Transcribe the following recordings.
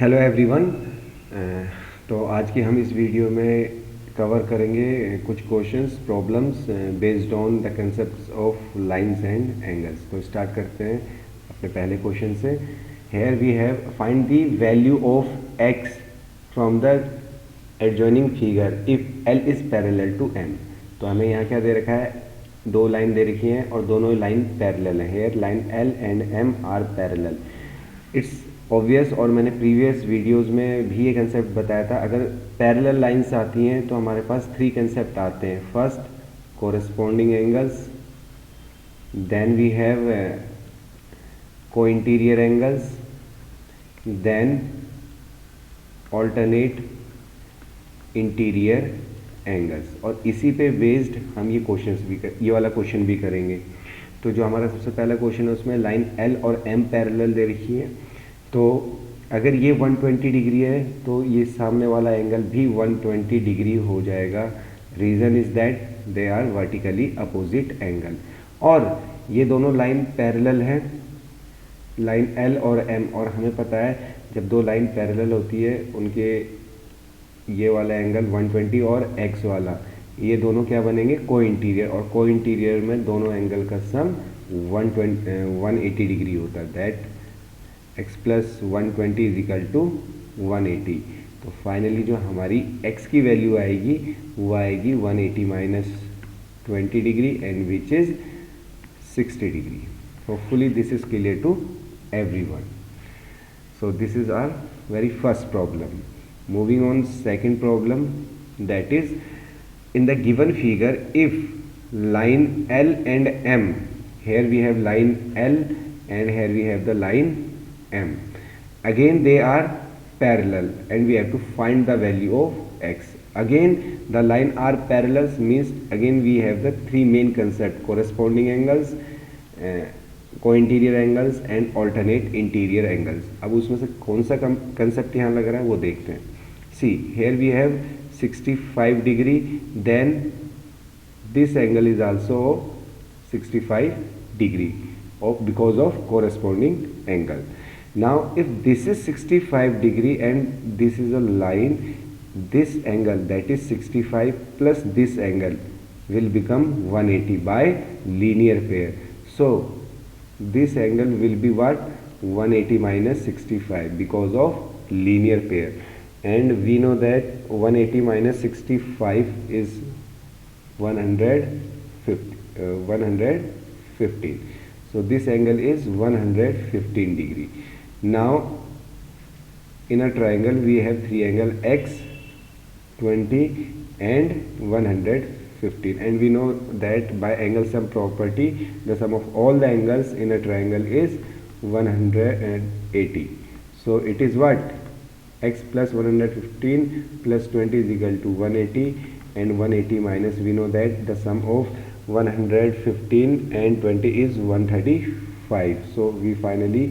Hello everyone. तो आज की हम इस वीडियो में कवर करेंगे कुछ questions problems based on the concepts of lines and angles. तो स्टार्ट करते हैं अपने पहले क्वेश्चन से। Here we have find the value of x from the adjoining figure if L is parallel to M. तो हमें यहाँ क्या दे रखा है, दो लाइन दे रखी हैं और दोनों लाइन पैरेलल है। Here line L and M are parallel. It's obvious, और मैंने प्रीवियस वीडियोस में भी ये कंसेप्ट बताया था। अगर पैरेलल लाइंस आती हैं तो हमारे पास थ्री कंसेप्ट आते हैं। First, corresponding angles, then we have co interior angles, then alternate interior angles. और इसी पे बेस्ड हम ये वाला क्वेश्चन भी करेंगे। तो जो हमारा सबसे पहला क्वेश्चन है उसमें लाइन एल और एम पैरेलल दे रखी है। तो अगर ये 120 डिग्री है तो ये सामने वाला एंगल भी 120 डिग्री हो जाएगा। Reason is that they are vertically opposite angle. और ये दोनों लाइन पैरेलल हैं, लाइन एल और एम। और हमें पता है जब दो लाइन पैरेलल होती है उनके ये वाला एंगल 120 और एक्स वाला, ये दोनों क्या बनेंगे, को इंटीरियर। और को इंटीरियर में दोनों एंगल का सम 180 डिग्री होता है। That x plus 120 is equal to 180। तो फाइनली जो हमारी x की वैल्यू आएगी वो आएगी 180 minus 20 degree and which is 60 degree. Hopefully this is clear to everyone. So this is our very first problem. Moving on, second problem, that is in the given figure if line L and M, here we have line L and here we have the line M, again they are parallel and we have to find the value of x. Again the line are parallel means again we have the three main concept: corresponding angles, को interior angles and alternate interior angles. अब उसमें से कौन सा concept यहाँ लग रहा है वो देखते हैं। See here we have 65 degree, then this angle is also 65 degree because of corresponding angle. Now if this is 65 degree and this is a line, this angle that is 65 plus this angle will become 180 by linear pair. So this angle will be what, 180 minus 65 because of linear pair. And we know that 180 minus 65 is 115. So this angle is 115 degree. Now in a triangle we have three angle x, 20 and 115, and we know that by angle sum property the sum of all the angles in a triangle is 180. So it is what, x plus 115 plus 20 is equal to 180, and 180 minus, we know that the sum of 115 and 20 is 135. So we finally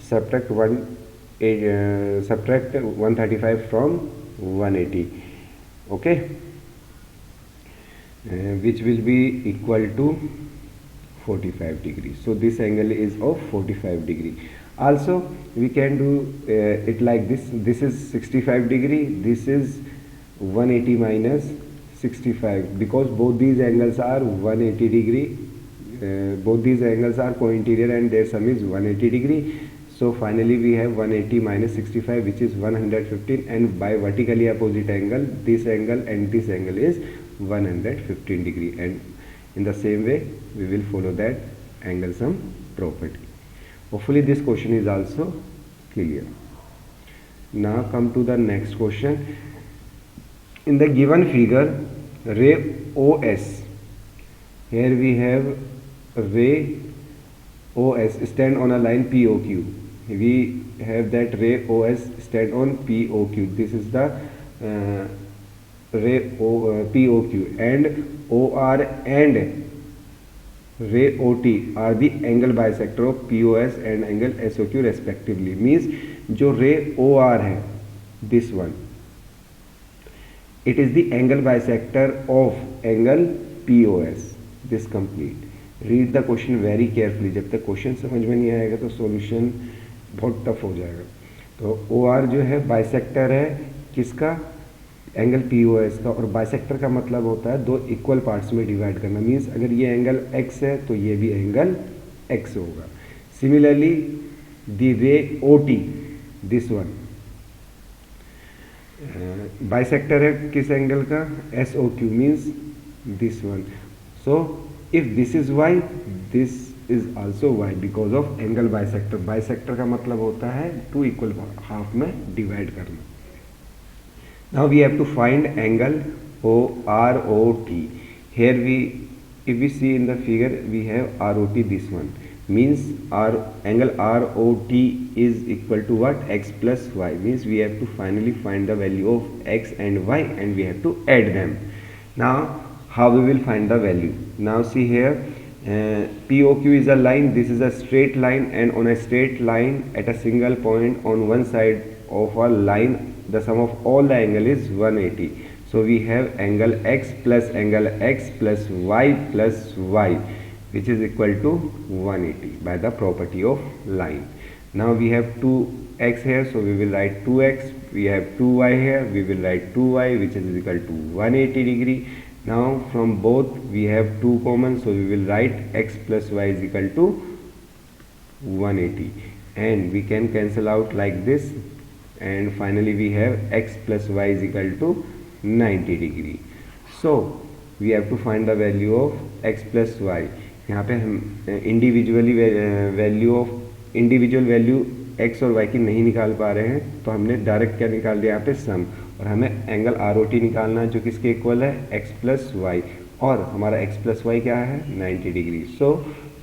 subtract 135 from 180. Okay, which will be equal to 45 degrees. So this angle is of 45 degree. Also we can do it like this. This is 65 degree, this is 180 minus 65, because both these angles are 180 degree. Both these angles are co-interior and their sum is 180 degree. So finally we have 180 minus 65 which is 115, and by vertically opposite angle this angle and this angle is 115 degree, and in the same way we will follow that angle sum property. Hopefully this question is also clear. Now come to the next question. In the given figure, ray OS, here we have ray OS stand on a line POQ. We have that ray OS stand on POQ. This is the ray POQ, and OR and ray OT are the angle bisector of POS and angle SOQ respectively. Means जो ray OR है, this one, it is the angle bisector of angle POS. This complete. Read the question very carefully. जब तक question समझ में नहीं आएगा तो solution बहुत टफ हो जाएगा। तो ओ आर जो है बाइसेक्टर है किसका, एंगल पी ओ एस का, और बाइसेक्टर का मतलब होता है दो इक्वल पार्ट्स में डिवाइड करना। मीन्स अगर ये एंगल एक्स है तो ये भी एंगल एक्स होगा। Similarly the ray O T, this one bisector है किस एंगल का, S O Q, means this one. So if this is y, this is also y because of angle bisector. Bisector का मतलब होता है two equal half में divide करना। Now we have to find angle OROT. Here if we see in the figure, we have ROT, this one. Means angle ROT is equal to what? X plus Y. Means we have to finally find the value of X and Y and we have to add them. Now how we will find the value? Now see here, POQ is a line. This is a straight line, and on a straight line at a single point on one side of a line, the sum of all the angle is 180. So we have angle x plus y plus y, which is equal to 180 by the property of line. Now we have 2x here, so we will write 2x. We have 2y here, we will write 2y, which is equal to 180 degree. Now from both we have 2 common, so we will write x plus y is equal to 180, and we can cancel out like this, and finally we have x plus y is equal to 90 degree. So we have to find the value of x plus y. यहाँ पे हम individual value x और y की नहीं निकाल पा रहे हैं, तो हमने डायरेक्ट क्या निकाल दिया यहाँ पे सम, और हमें एंगल ROT निकालना है जो किसके इक्वल है, x प्लस वाई, और हमारा x प्लस वाई क्या है, 90 degree. So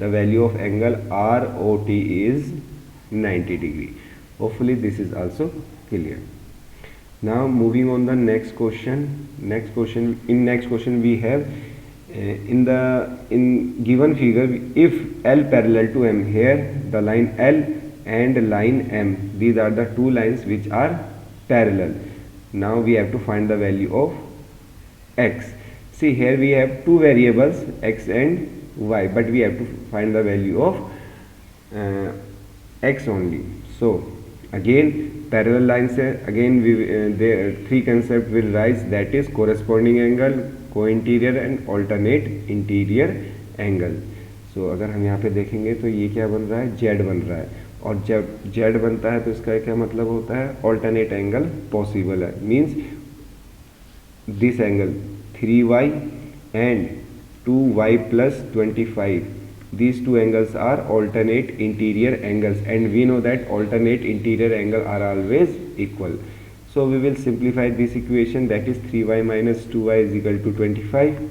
the value of angle ROT is 90 degree. Hopefully this is also clear. Now moving on the next question. Next question we have in given figure, if L parallel to M, here the line L and line M, these are the two lines which are parallel. Now we have to find the value of x. See here we have two variables x and y, but we have to find the value of x only. So again parallel lines है, again there three concept will rise, that is corresponding angle, co-interior and alternate interior angle. So अगर हम यहाँ पे देखेंगे तो ये क्या बन रहा है, Z बन रहा है, और जब Z बनता है तो इसका क्या मतलब होता है, alternate angle possible है। Means this angle 3y and 2y plus 25, these two angles are alternate interior angles, and we know that alternate interior angle are always equal. So we will simplify this equation, that is 3y minus 2y is equal to 25,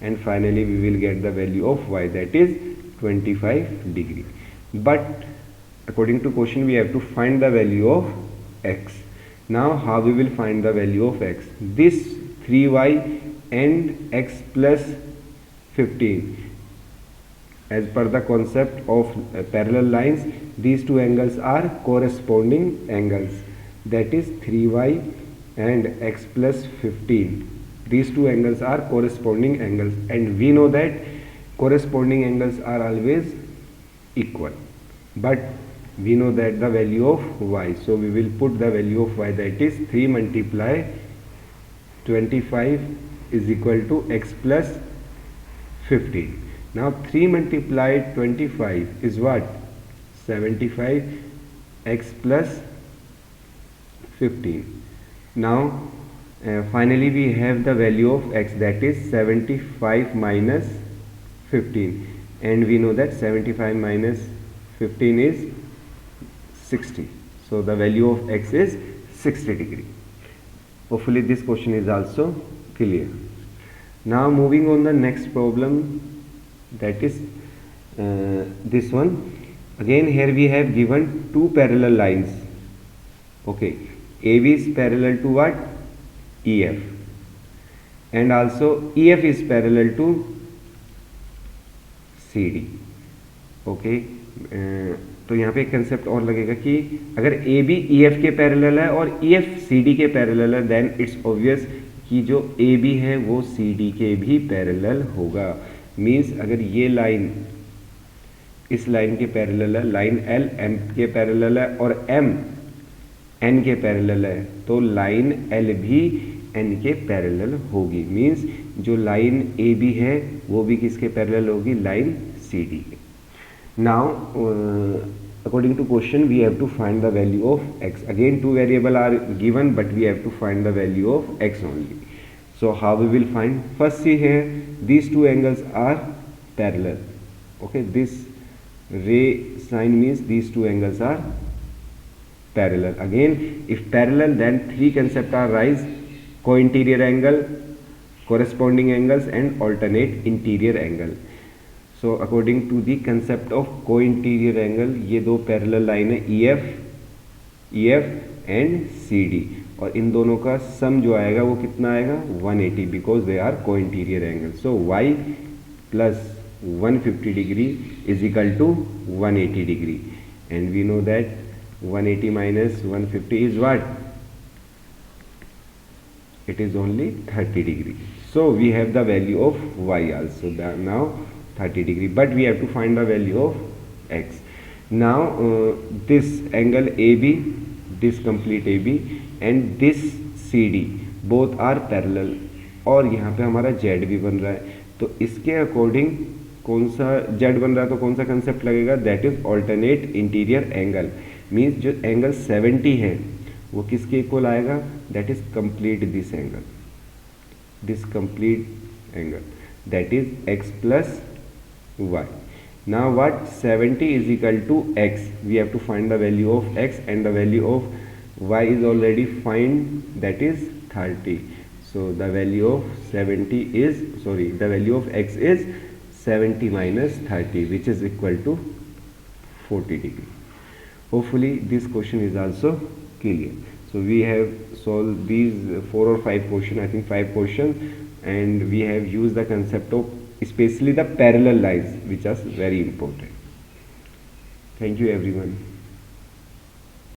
and finally we will get the value of y, that is 25 degree. But according to question we have to find the value of x. Now how we will find the value of x? This 3y and x plus 15, as per the concept of parallel lines, these two angles are corresponding angles, that is 3y and x plus 15. These two angles are corresponding angles, and we know that corresponding angles are always equal, but we know that the value of y, so we will put the value of y, that is 3 multiply 25 is equal to x plus 15. Now 3 multiplied 25 is what? 75, x plus 15. Now finally we have the value of x, that is 75 minus 15, and we know that 75 minus 15 is 60. So the value of x is 60 degree. Hopefully this question is also clear. Now moving on the next problem, that is this one. Again here we have given two parallel lines. Okay, AB is parallel to what? EF, and also EF is parallel to CD. Okay, तो यहाँ पे एक concept और लगेगा कि अगर AB EF के parallel है और EF CD के पैरेलल है, देन इट्स ऑब्वियस कि जो AB है वो CD के भी पैरेलल होगा। मीन्स अगर ये लाइन इस लाइन के पैरेलल है, लाइन L M के पैरेलल है, और M एन के पैरेलल है तो लाइन एल भी एन के पैरेलल होगी। मीन्स जो लाइन ए बी है वो भी किसके पैरेलल होगी, लाइन सी डी के। Now according to question we have to find the value of x. Again two variable are given but we have to find the value of x only. So how we will find? First see here, these two angles are parallel. Okay, this ray sign means these two angles are parallel. Again if parallel then three concepts are rise: co-interior angle, corresponding angles and alternate interior angle. So according to the concept of co-interior angle, ये दो parallel line है EF and CD, और इन दोनों का सम जो आएगा वो कितना आएगा 180 because they are co-interior angle. So y plus 150 degree is equal to 180 degree, and we know that 180 minus 150 is what? It is only 30 degree. So we have the value of y also now 30 degree, but we have to find the value of x. Now this angle AB, this complete AB and this CD both are parallel, और यहाँ पे हमारा Z भी बन रहा है, तो इसके अकॉर्डिंग कौन सा Z बन रहा है तो कौन सा कंसेप्ट लगेगा, that is alternate interior angle. Means जो एंगल 70 है वो किसके इक्वल आएगा, that is complete this angle, this complete angle, that is x plus y. Now what? 70 is equal to x. We have to find the value of x, and the value of y is already find, that is 30. So the value of 70 is, sorry, the value of x is 70 minus 30, which is equal to 40 degree. Hopefully this question is also clear. So we have solved these 4 or 5 questions, I think 5 questions, and we have used the concept of especially the parallel lines, which are very important. Thank you everyone.